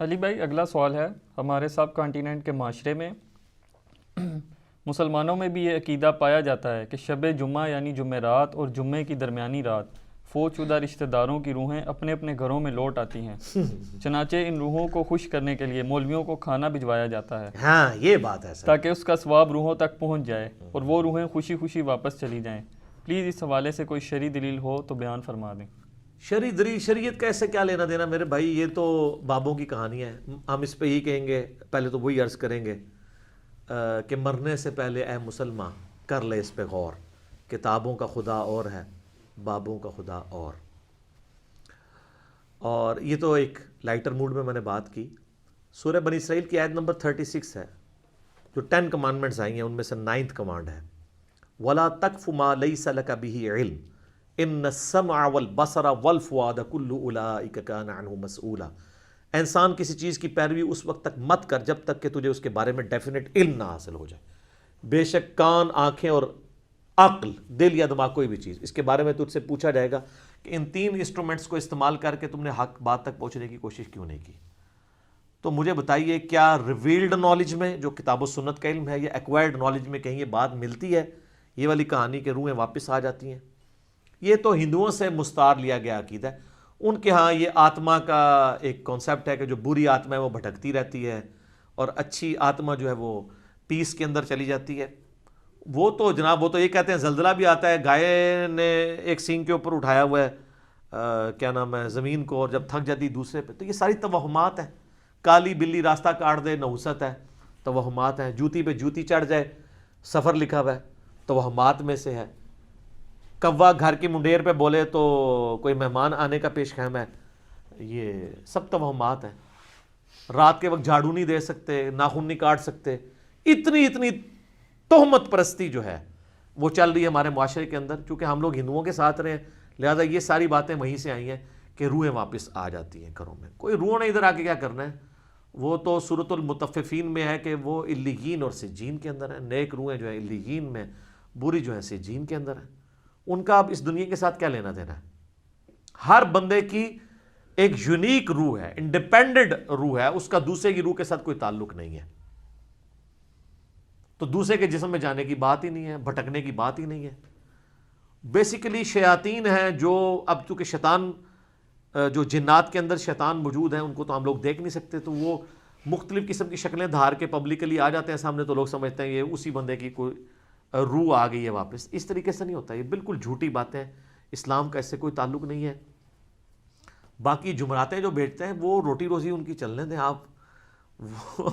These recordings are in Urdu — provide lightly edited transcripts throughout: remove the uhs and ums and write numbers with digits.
علی بھائی اگلا سوال ہے، ہمارے سب کانٹیننٹ کے معاشرے میں مسلمانوں میں بھی یہ عقیدہ پایا جاتا ہے کہ شب جمعہ یعنی جمعرات اور جمعے کی درمیانی رات فوت شدہ رشتہ داروں کی روحیں اپنے اپنے گھروں میں لوٹ آتی ہیں، چنانچہ ان روحوں کو خوش کرنے کے لیے مولویوں کو کھانا بھجوایا جاتا ہے، ہاں یہ بات ہے سر، تاکہ اس کا ثواب روحوں تک پہنچ جائے اور وہ روحیں خوشی خوشی واپس چلی جائیں۔ پلیز اس حوالے سے کوئی شرعی دلیل ہو تو بیان فرما دیں۔ شرعی دلیل شریعت کا ایسے کیا لینا دینا میرے بھائی، یہ تو بابوں کی کہانی ہے۔ ہم اس پہ ہی کہیں گے، پہلے تو وہی عرض کریں گے کہ مرنے سے پہلے اے مسلمان کر لے اس پہ غور، کتابوں کا خدا اور ہے، بابوں کا خدا اور یہ تو ایک لائٹر موڈ میں نے بات کی۔ سورہ بنی اسرائیل کی آیت نمبر 36 ہے، جو 10 کمانڈمنٹس آئی ہیں ان میں سے 9th کمانڈ ہے، وَلَا تَقْفُ مَا لَيْسَ لَكَ بِهِ عِلْمٌ ان السمع والبصر والفؤاد کل اولئک کان عنہ مسئولا۔ انسان کسی چیز کی پیروی اس وقت تک مت کر جب تک کہ تجھے اس کے بارے میں ڈیفینیٹ علم نہ حاصل ہو جائے۔ بے شک کان، آنکھیں اور عقل، دل یا دماغ، کوئی بھی چیز، اس کے بارے میں تجھ سے پوچھا جائے گا کہ ان 3 انسٹرومنٹس کو استعمال کر کے تم نے حق بات تک پہنچنے کی کوشش کیوں نہیں کی۔ تو مجھے بتائیے، کیا ریویلڈ نالج میں جو کتاب و سنت کا علم ہے یا ایکوائرڈ نالج میں کہیں یہ بات ملتی ہے، یہ والی کہانی کہ روحیں واپس آ جاتی ہیں؟ یہ تو ہندوؤں سے مستعار لیا گیا عقیدہ ہے۔ ان کے ہاں یہ آتما کا ایک کانسیپٹ ہے کہ جو بری آتما ہے وہ بھٹکتی رہتی ہے اور اچھی آتما جو ہے وہ پیس کے اندر چلی جاتی ہے۔ وہ تو جناب، وہ تو یہ کہتے ہیں زلزلہ بھی آتا ہے، گائے نے ایک سینگ کے اوپر اٹھایا ہوا ہے کیا نام ہے زمین کو، اور جب تھک جاتی دوسرے پہ، تو یہ ساری توہمات ہیں۔ کالی بلی راستہ کاٹ دے، نحوست ہے، توہمات ہیں۔ جوتی پہ جوتی چڑھ جائے، سفر لکھا ہوا ہے، توہمات میں سے ہے۔ کوا گھر کی منڈیر پہ بولے تو کوئی مہمان آنے کا پیش خیم ہے، یہ سب توہمات ہیں۔ رات کے وقت جھاڑو نہیں دے سکتے، ناخن نہیں کاٹ سکتے، اتنی تہمت پرستی جو ہے وہ چل رہی ہے ہمارے معاشرے کے اندر۔ چونکہ ہم لوگ ہندوؤں کے ساتھ رہے ہیں، لہذا یہ ساری باتیں وہیں سے آئی ہیں کہ روحیں واپس آ جاتی ہیں گھروں میں۔ کوئی روح نے ادھر آ کے کیا کرنا ہے، وہ تو سورۃ المطففین میں ہے کہ وہ علیین اور سجین کے اندر ہے۔ نیک روحیں جو ہیں علیین میں، بری جو ہیں سجین کے اندر ہیں۔ ان کا اب اس دنیا کے ساتھ کیا لینا دینا ہے؟ ہر بندے کی ایک یونیک روح ہے، انڈیپینڈنٹ روح ہے، اس کا دوسرے کی روح کے ساتھ کوئی تعلق نہیں ہے۔ تو دوسرے کے جسم میں جانے کی بات ہی نہیں ہے، بھٹکنے کی بات ہی نہیں ہے۔ بیسیکلی شیاطین ہیں جو اب چونکہ شیطان جو جنات کے اندر شیطان موجود ہیں ان کو تو ہم لوگ دیکھ نہیں سکتے، تو وہ مختلف قسم کی شکلیں دھار کے پبلکلی آ جاتے ہیں سامنے، تو لوگ سمجھتے ہیں یہ اسی بندے کی کوئی روح آ گئی ہے واپس۔ اس طریقے سے نہیں ہوتا، یہ بالکل جھوٹی باتیں، اسلام کا اس سے کوئی تعلق نہیں ہے۔ باقی جمعراتیں جو بیچتے ہیں وہ روٹی روزی ان کی چلنے دیں آپ، وہ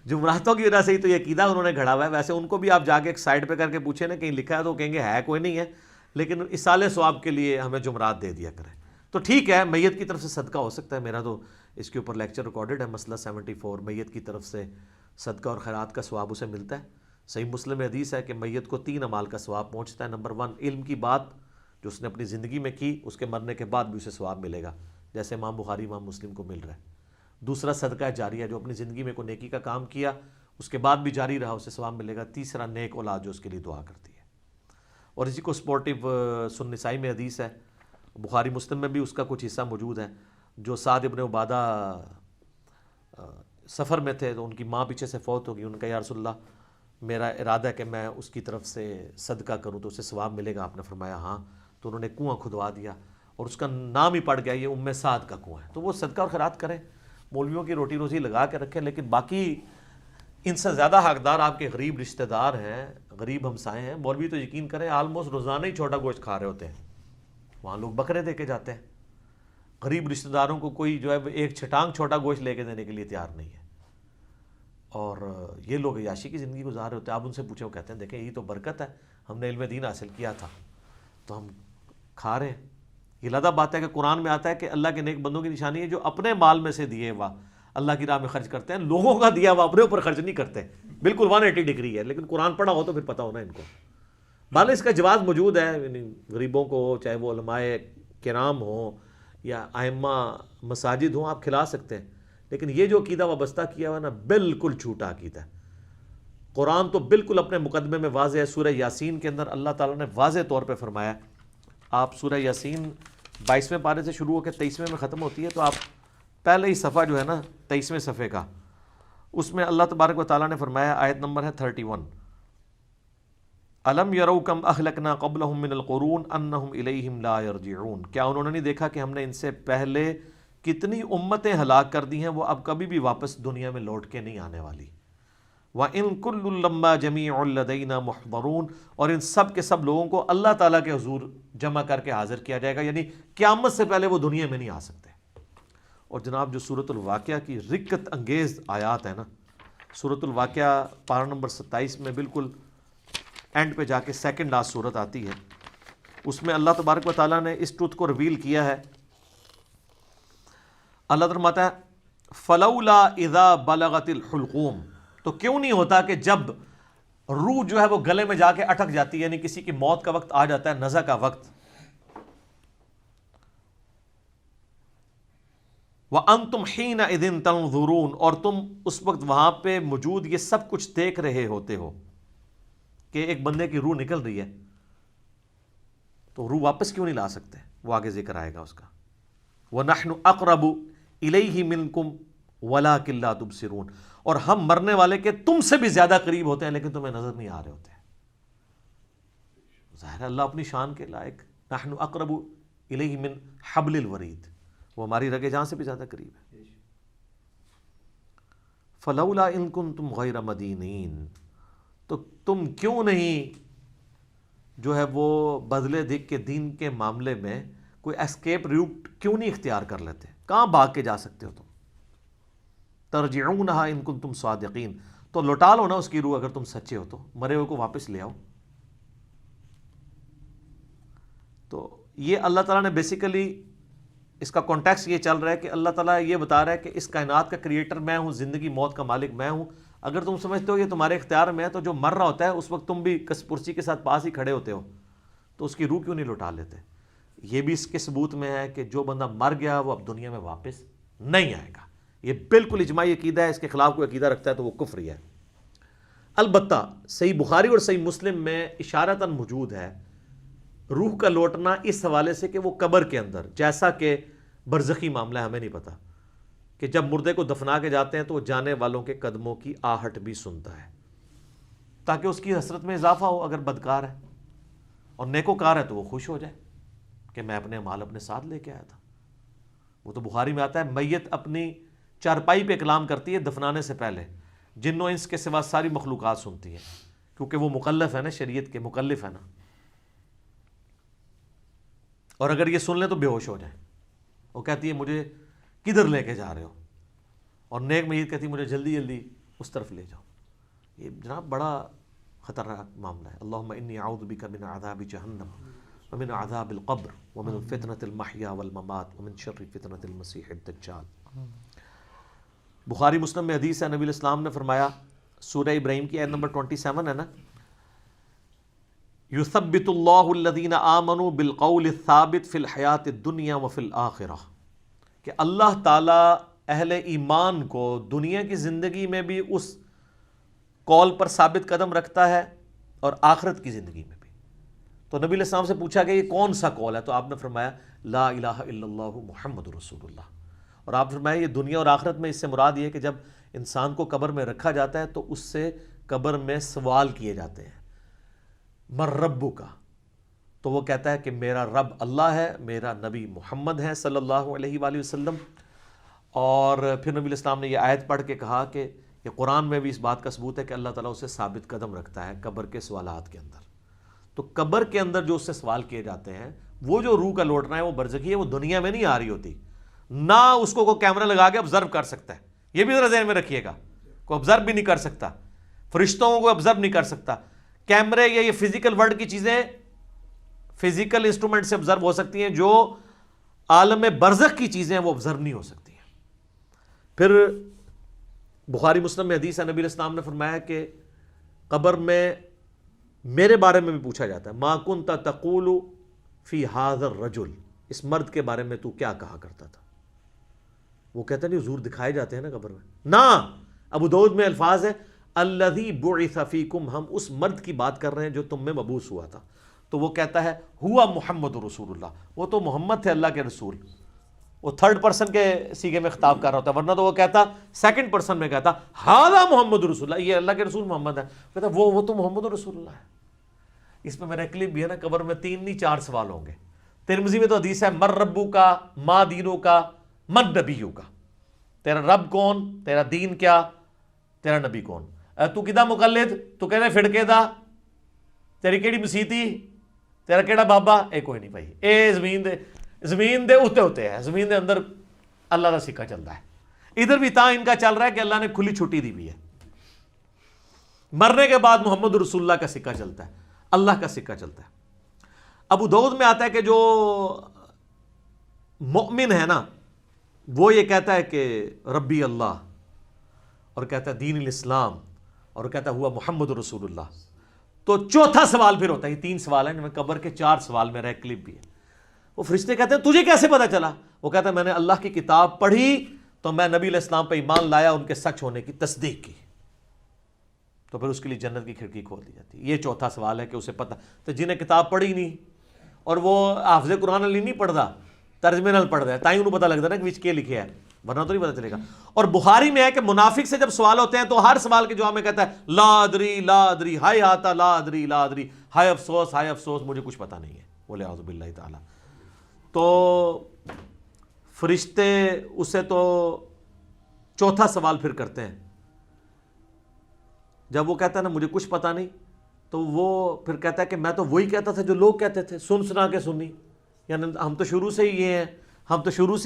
جمعراتوں کی وجہ سے ہی تو یہ عقیدہ انہوں نے گھڑا ہوا ہے۔ ویسے ان کو بھی آپ جا کے ایک سائڈ پہ کر کے پوچھیں نا، کہیں لکھا ہے تو کہیں گے ہے کوئی نہیں ہے، لیکن اصالِ ثواب کے لیے ہمیں جمعرات دے دیا کریں۔ تو ٹھیک ہے، میت کی طرف سے صدقہ ہو سکتا ہے، میرا تو اس کے اوپر لیکچر ریکارڈڈ ہے، مسئلہ 74، میت کی طرف سے صدقہ اور خیرات کا ثواب اسے ملتا ہے۔ صحیح مسلم میں حدیث ہے کہ میت کو 3 اعمال کا ثواب پہنچتا ہے۔ نمبر 1، علم کی بات جو اس نے اپنی زندگی میں کی، اس کے مرنے کے بعد بھی اسے ثواب ملے گا، جیسے امام بخاری امام مسلم کو مل رہا ہے۔ دوسرا صدقہ جاریہ، جو اپنی زندگی میں کوئی نیکی کا کام کیا اس کے بعد بھی جاری رہا، اسے ثواب ملے گا۔ تیسرا، نیک اولاد جو اس کے لیے دعا کرتی ہے۔ اور اسی کو سپورٹیو سنن نسائی میں حدیث ہے، بخاری مسلم میں بھی اس کا کچھ حصہ موجود ہے، جو سعد ابن عبادہ سفر میں تھے تو ان کی ماں پیچھے سے فوت ہوگی، ان کا یا رسول اللہ میرا ارادہ ہے کہ میں اس کی طرف سے صدقہ کروں تو اسے ثواب ملے گا۔ آپ نے فرمایا ہاں، تو انہوں نے کنواں کھدوا دیا اور اس کا نام ہی پڑ گیا، یہ ام سعد کا کنواں ہے۔ تو وہ صدقہ اور خیرات کریں، مولویوں کی روٹی روزی لگا کے رکھیں، لیکن باقی ان سے زیادہ حقدار آپ کے غریب رشتہ دار ہیں، غریب ہمسائے ہیں۔ مولوی تو یقین کریں آلموسٹ روزانہ ہی چھوٹا گوشت کھا رہے ہوتے ہیں، وہاں لوگ بکرے دے کے جاتے ہیں۔ غریب رشتہ داروں کو کوئی جو ہے ایک چھٹانگ چھوٹا گوشت لے کے دینے کے لیے تیار نہیں ہے، اور یہ لوگ عیاشی کی زندگی گزار رہے ہوتے ہیں۔ آپ ان سے پوچھیں، وہ کہتے ہیں دیکھیں یہی تو برکت ہے، ہم نے علم دین حاصل کیا تھا تو ہم کھا رہے ہیں۔ یہ لادہ بات ہے کہ قرآن میں آتا ہے کہ اللہ کے نیک بندوں کی نشانی ہے جو اپنے مال میں سے دیے ہوا اللہ کی راہ میں خرچ کرتے ہیں، لوگوں کا دیا ہوا اپنے اوپر خرچ نہیں کرتے۔ بالکل 180 ڈگری ہے، لیکن قرآن پڑھا ہو تو پھر پتہ ہونا ان کو۔ بہرحال اس کا جواز موجود ہے، یعنی غریبوں کو چاہے وہ علماء کرام ہوں یا ائمہ مساجد ہوں، آپ کھلا سکتے ہیں، لیکن یہ جو عقیدہ وابستہ کیا ہوا نا، بالکل جھوٹا عقیدہ ہے۔ قرآن تو بالکل اپنے مقدمے میں واضح ہے۔ سورہ یاسین کے اندر اللہ تعالیٰ نے واضح طور پہ فرمایا، آپ سورہ یاسین 22ویں پارے سے شروع ہو کے 23ویں میں ختم ہوتی ہے، تو آپ پہلے ہی صفحہ جو ہے نا 23ویں صفحے کا، اس میں اللہ تبارک و تعالیٰ نے فرمایا، آیت نمبر ہے 31، الم یروا کم اہلکنا قبلہم من القرون انہم الیہم لا یرجعون، کیا انہوں نے نہیں دیکھا کہ ہم نے ان سے پہلے کتنی امتیں ہلاک کر دی ہیں، وہ اب کبھی بھی واپس دنیا میں لوٹ کے نہیں آنے والی۔ وَإِن كُلٌّ لَمَّا جَمِيعٌ لَدَيْنَا مُحْضَرُونَ، اور ان سب کے سب لوگوں کو اللہ تعالیٰ کے حضور جمع کر کے حاضر کیا جائے گا، یعنی قیامت سے پہلے وہ دنیا میں نہیں آ سکتے۔ اور جناب جو سورۃ الواقعہ کی رکت انگیز آیات ہے نا، سورۃ الواقعہ پارہ نمبر 27 میں بالکل اینڈ پہ جا کے سیکنڈ لاسٹ سورت آتی ہے، اس میں اللہ تبارک و تعالیٰ نے اس ٹروتھ کو ریویل کیا ہے۔ اللہ تعالیٰ فرماتا ہے فلولا اذا بلغت الحلقوم، تو کیوں نہیں ہوتا کہ جب روح جو ہے وہ گلے میں جا کے اٹک جاتی ہے، یعنی کسی کی موت کا وقت آ جاتا ہے، نزع کا وقت، وَأَنْتُمْ حِينَئِذٍ تَنْظُرُونَ، اور تم اس وقت وہاں پہ موجود یہ سب کچھ دیکھ رہے ہوتے ہو کہ ایک بندے کی روح نکل رہی ہے، تو روح واپس کیوں نہیں لا سکتے؟ وہ آگے ذکر آئے گا اس کا، وَنَحْنُ أَقْرَبُ إِلَيْهِ مِنْكُمْ وَلَكِنْ لَا تُبْصِرُونَ، اور ہم مرنے والے کے تم سے بھی زیادہ قریب ہوتے ہیں لیکن تمہیں نظر نہیں آ رہے ہوتے۔ ظاہر ہے اللہ اپنی شان کے لائق، نحن اقرب الیہ من حبل الورید، وہ ہماری رگے جان سے بھی زیادہ قریب ہے۔ فلولا ان کنتم غیر مدینین، تو تم کیوں نہیں جو ہے وہ بدلے دکھ کے دین کے معاملے میں کوئی اسکیپ روٹ کیوں نہیں اختیار کر لیتے؟ کہاں بھاگ کے جا سکتے ہو تم؟ ترجعونہا ان کنتم صادقین، تو لوٹا لو نا اس کی روح اگر تم سچے ہو تو، مرے ہوئے کو واپس لے آؤ۔ تو یہ اللہ تعالیٰ نے بیسیکلی اس کا کانٹیکس یہ چل رہا ہے کہ اللہ تعالیٰ یہ بتا رہا ہے کہ اس کائنات کا کریٹر میں ہوں، زندگی موت کا مالک میں ہوں، اگر تم سمجھتے ہو یہ تمہارے اختیار میں ہے تو جو مر رہا ہوتا ہے اس وقت تم بھی کس پرسی کے ساتھ پاس ہی کھڑے ہوتے ہو، تو اس کی روح کیوں نہیں لوٹا لیتے؟ یہ بھی اس کے ثبوت میں ہے کہ جو بندہ مر گیا وہ اب دنیا میں واپس نہیں آئے گا، یہ بالکل اجماعی عقیدہ ہے، اس کے خلاف کوئی عقیدہ رکھتا ہے تو وہ کفری ہے۔ البتہ صحیح بخاری اور صحیح مسلم میں اشارتاً موجود ہے روح کا لوٹنا اس حوالے سے کہ وہ قبر کے اندر، جیسا کہ برزخی معاملہ ہے، ہمیں نہیں پتا کہ جب مردے کو دفنا کے جاتے ہیں تو وہ جانے والوں کے قدموں کی آہٹ بھی سنتا ہے، تاکہ اس کی حسرت میں اضافہ ہو اگر بدکار ہے، اور نیکوکار ہے تو وہ خوش ہو جائے کہ میں اپنے مال اپنے ساتھ لے کے آیا تھا۔ وہ تو بخاری میں آتا ہے میت اپنی چارپائی پہ کلام کرتی ہے دفنانے سے پہلے، جن و انس کے سوا ساری مخلوقات سنتی ہے، کیونکہ وہ مکلف ہے نا، شریعت کے مکلف ہے نا، اور اگر یہ سن لیں تو بے ہوش ہو جائیں۔ وہ کہتی ہے مجھے کدھر لے کے جا رہے ہو، اور نیک میت کہتی ہے مجھے جلدی جلدی اس طرف لے جاؤ۔ یہ جناب بڑا خطرناک معاملہ ہے۔ اللہم انی اعوذ بک من عذاب جہنم ومن عذاب القبر ومن فتنة المحیا والممات ومن شر فتنة المسیح الدجال۔ بخاری مسلم میں حدیث ہے، نبی الاسلام نے فرمایا، سورہ ابراہیم کی آیت نمبر 27 ہے نا، یثبت اللہ الذین آمنوا بالقول الثابت فی الحیاۃ الدنیا وفی الآخرہ، کہ اللہ تعالیٰ اہل ایمان کو دنیا کی زندگی میں بھی اس قول پر ثابت قدم رکھتا ہے اور آخرت کی زندگی میں بھی۔ تو نبی علیہ السلام سے پوچھا کہ یہ کون سا قول ہے، تو آپ نے فرمایا لا الہ الا اللہ محمد رسول اللہ، اور آپ فرمایا یہ دنیا اور آخرت میں اس سے مراد یہ ہے کہ جب انسان کو قبر میں رکھا جاتا ہے تو اس سے قبر میں سوال کیے جاتے ہیں، من ربو کا، تو وہ کہتا ہے کہ میرا رب اللہ ہے، میرا نبی محمد ہے صلی اللہ علیہ وآلہ وسلم۔ اور پھر نبی الاسلام نے یہ آیت پڑھ کے کہا کہ یہ قرآن میں بھی اس بات کا ثبوت ہے کہ اللہ تعالیٰ اسے ثابت قدم رکھتا ہے قبر کے سوالات کے اندر۔ تو قبر کے اندر جو اس سے سوال کیے جاتے ہیں، وہ جو روح کا لوٹنا ہے وہ برزخی ہے، وہ دنیا میں نہیں آ رہی ہوتی، نہ اس کو کوئی کیمرہ لگا کے آبزرو کر سکتا ہے، یہ بھی ذرا ذہن میں رکھیے گا، کوئی آبزرو بھی نہیں کر سکتا، فرشتوں کو آبزرو نہیں کر سکتا۔ کیمرے یا یہ فزیکل ورلڈ کی چیزیں فزیکل انسٹرومنٹ سے آبزرو ہو سکتی ہیں، جو عالم برزخ کی چیزیں ہیں وہ آبزرو نہیں ہو سکتی ہیں۔ پھر بخاری مسلم میں حدیث ہے، نبی علیہ السلام نے فرمایا کہ قبر میں میرے بارے میں بھی پوچھا جاتا ہے، ما کنت تقول فی ھذا الرجل، اس مرد کے بارے میں تو کیا کہا کرتا تھا؟ وہ کہتا نہیں حضور دکھائے جاتے ہیں نا قبر میں، نہ، ابو داؤد میں الفاظ ہے الذی بعث فیکم، ہم اس مرد کی بات کر رہے ہیں جو تم میں مبعوث ہوا تھا۔ تو وہ کہتا ہے ہوا محمد رسول اللہ، وہ تو محمد تھے اللہ کے رسول۔ وہ تھرڈ پرسن کے سیغے میں خطاب کر رہا ہوتا ہے، ورنہ تو وہ کہتا سیکنڈ پرسن میں کہتا ہذا محمد رسول اللہ، یہ اللہ کے رسول محمد ہے، کہتا وہ تو محمد رسول اللہ ہے۔ اس میں میرا کلپ بھی ہے نا، قبر میں 3 نہیں 4 سوال ہوں گے۔ ترمذی میں تو حدیث ہے مر ربو کا، ما دینو کا، من نبیو کا، تیرا رب کون، تیرا دین کیا، تیرا نبی کون، تو کدا مقلد، تو کہنے فڑکے دا، تیری کیڑی مسیتی، تیرا کیڑا بابا، اے کوئی نہیں بھائی، اے زمین دے اتے ہوتے ہیں، زمین دے اندر اللہ کا سکہ چلتا ہے۔ ادھر بھی تا ان کا چل رہا ہے کہ اللہ نے کھلی چھٹی دی بھی ہے، مرنے کے بعد محمد رسول اللہ کا سکہ چلتا ہے، اللہ کا سکہ چلتا ہے۔ ابو داؤد میں آتا ہے کہ جو مؤمن ہے نا وہ یہ کہتا ہے کہ ربی اللہ، اور کہتا ہے دین الاسلام، اور کہتا ہے ہوا محمد رسول اللہ، تو چوتھا سوال پھر ہوتا ہے، یہ 3 سوال ہیں، قبر کے 4 سوال میں رہ کلپ بھی ہے۔ وہ فرشتے کہتے ہیں تجھے کیسے پتا چلا؟ وہ کہتا ہے میں نے اللہ کی کتاب پڑھی تو میں نبی علیہ السلام پہ ایمان لایا، ان کے سچ ہونے کی تصدیق کی، تو پھر اس کے لیے جنت کی کھڑکی کھول دی جاتی ہے۔ یہ چوتھا سوال ہے کہ اسے پتہ، تو جنہیں کتاب پڑھی نہیں اور وہ حافظ قرآن علی نہیں پڑھتا، ترجمے نال پڑھ رہا ہے، تائیں انہوں پتہ لگتا ہے نا کہ وچ کے لکھے ہے، ورنہ تو نہیں پتہ چلے گا۔ اور بخاری میں ہے کہ منافق سے جب سوال ہوتے ہیں تو ہر سوال کے جواب میں کہتا ہے لا ادری لا ادری، ہائے آتا لا ادری لا ادری، ہائے افسوس مجھے کچھ پتہ نہیں ہے، بولے اعوذ باللہ تعالی۔ تو فرشتے اسے تو چوتھا سوال پھر کرتے ہیں، جب وہ کہتا ہے نا مجھے کچھ پتہ نہیں، تو وہ پھر کہتا ہے کہ میں تو وہی کہتا تھا جو لوگ کہتے تھے، سن سنا کے سنی، یعنی ہم تو شروع سے ہی یہ ہیں، ہم تو شروع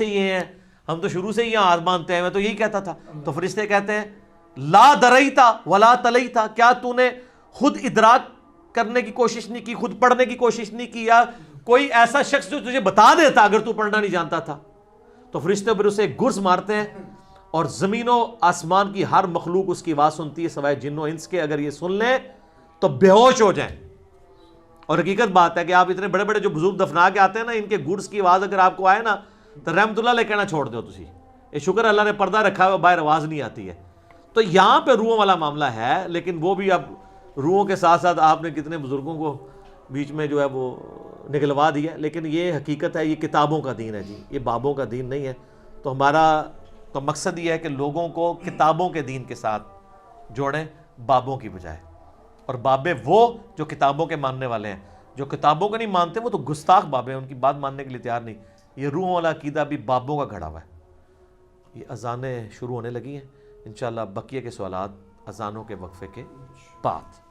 سے ہی یہاں آج مانتے ہیں، میں تو یہی کہتا تھا۔ تو فرشتے کہتے ہیں لا دریتا ولا تلیتا، کیا تو نے خود ادراک کرنے کی کوشش نہیں کی، خود پڑھنے کی کوشش نہیں کی، یا کوئی ایسا شخص جو تجھے بتا دیتا اگر تو پڑھنا نہیں جانتا تھا؟ تو فرشتے پھر اسے گرز مارتے ہیں، اور زمین و آسمان کی ہر مخلوق اس کی آواز سنتی ہے سوائے جن و انس کے، اگر یہ سن لیں تو بے ہوش ہو جائیں۔ اور حقیقت بات ہے کہ آپ اتنے بڑے بڑے جو بزرگ دفنا کے آتے ہیں نا، ان کے گرز کی آواز اگر آپ کو آئے نا تو رحمت اللہ علیہ کہنا چھوڑ دو تسی، یہ شکر اللہ نے پردہ رکھا ہوا، باہر آواز نہیں آتی ہے۔ تو یہاں پہ روحوں والا معاملہ ہے، لیکن وہ بھی اب روحوں کے ساتھ ساتھ آپ نے کتنے بزرگوں کو بیچ میں جو ہے وہ نکلوا دیا، لیکن یہ حقیقت ہے، یہ کتابوں کا دین ہے جی، یہ بابوں کا دین نہیں ہے۔ تو ہمارا تو مقصد یہ ہے کہ لوگوں کو کتابوں کے دین کے ساتھ جوڑیں بابوں کی بجائے، اور بابے وہ جو کتابوں کے ماننے والے ہیں، جو کتابوں کو نہیں مانتے وہ تو گستاخ بابے ہیں، ان کی بات ماننے کے لیے تیار نہیں۔ یہ روحوں والا عقیدہ بھی بابوں کا گھڑا ہوا ہے۔ یہ اذانیں شروع ہونے لگی ہیں، انشاءاللہ بقیہ کے سوالات اذانوں کے وقفے کے بعد۔